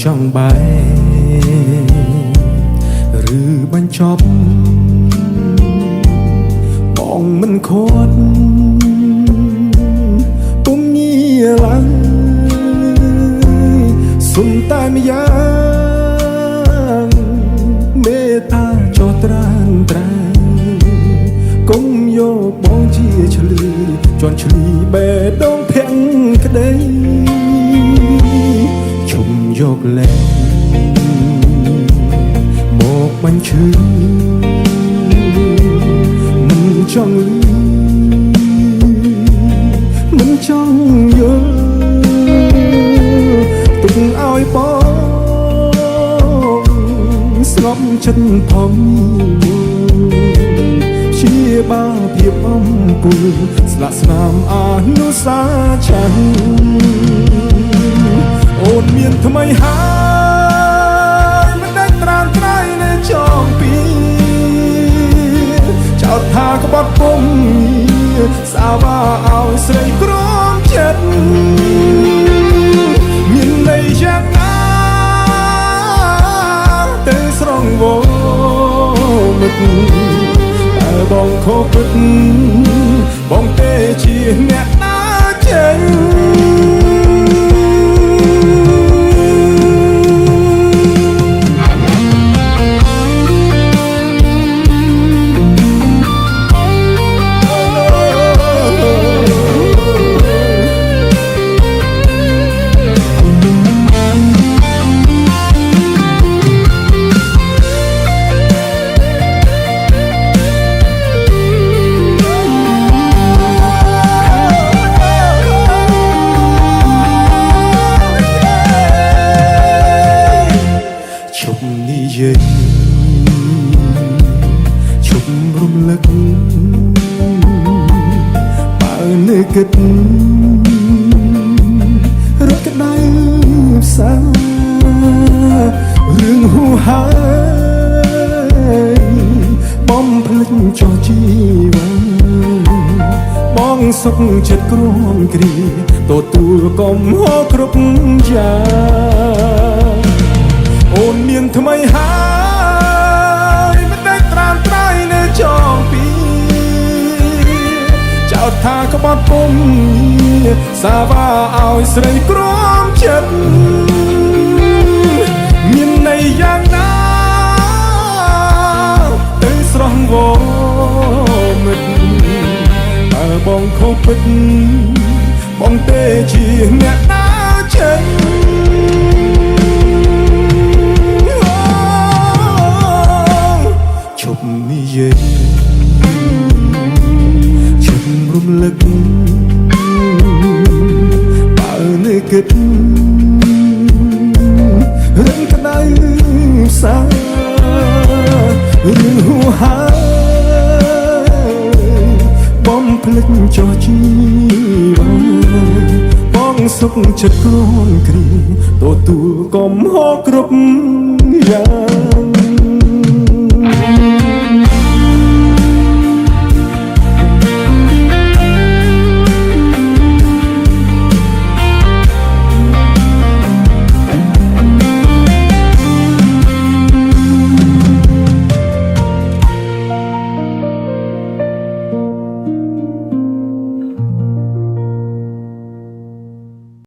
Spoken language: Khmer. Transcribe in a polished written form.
ចង់បែរឬបញ្ចប់បងមិនខត់ពុំញីឡើយសុំតែម្យ៉ាងមេត្តាចោះត្រានត្រែងកុំយកបងជាឆ្លីជន់ឆ្លីបេះដូងភាំងក្តីជុំយកលែងមកបញ្ឈឺមិនចង់លឺមិនចង់យល់ទុកឲ្យបងស្ងប់ចិត្តផងជាបាភាពអំពូលស្លាកស្នាមអនុសាចាន់អូនមានថ្មីហើយមិនได้ត្រានត្រៃនៅចងពីចោទថាក្បត់ពុំសាវាឲ្យស្រីក្រមចិត្តមានន័យយ៉ាងណាទៅស្រងវមិត្តតែបងខកពិតបងទេជាអ្នកដើរចេញជុំរំលឹកបើនឹកគិតរត់ក្តៅផ្សារឿងហួហើបំភ្លេចចោះជីវិតបងសុខចិត្តគ្រាំគ្រាទទួលកំហុសគ្រប់យ៉ាងអូនមានថ្មីហើយមិនได้ត្រានត្រៃនៅចងពីចោទថាក្បត់ពុំសាវាឲ្យស្រីក្រមចិត្តមានន័យយ៉ាងណាទៅស្រស់វមិត្តបើបងខុសពិតបងទេជាអ្នកដើរចេញជប់និយាយជប់រំលឹកបើនឹកគិតរឿងក្តៅផ្សារឿងហួហើបំភ្លេចចោះជីវិតបងសុខចិត្តគ្រាន់គ្រាទទួលកំហុសគ្រប់យ៉ាង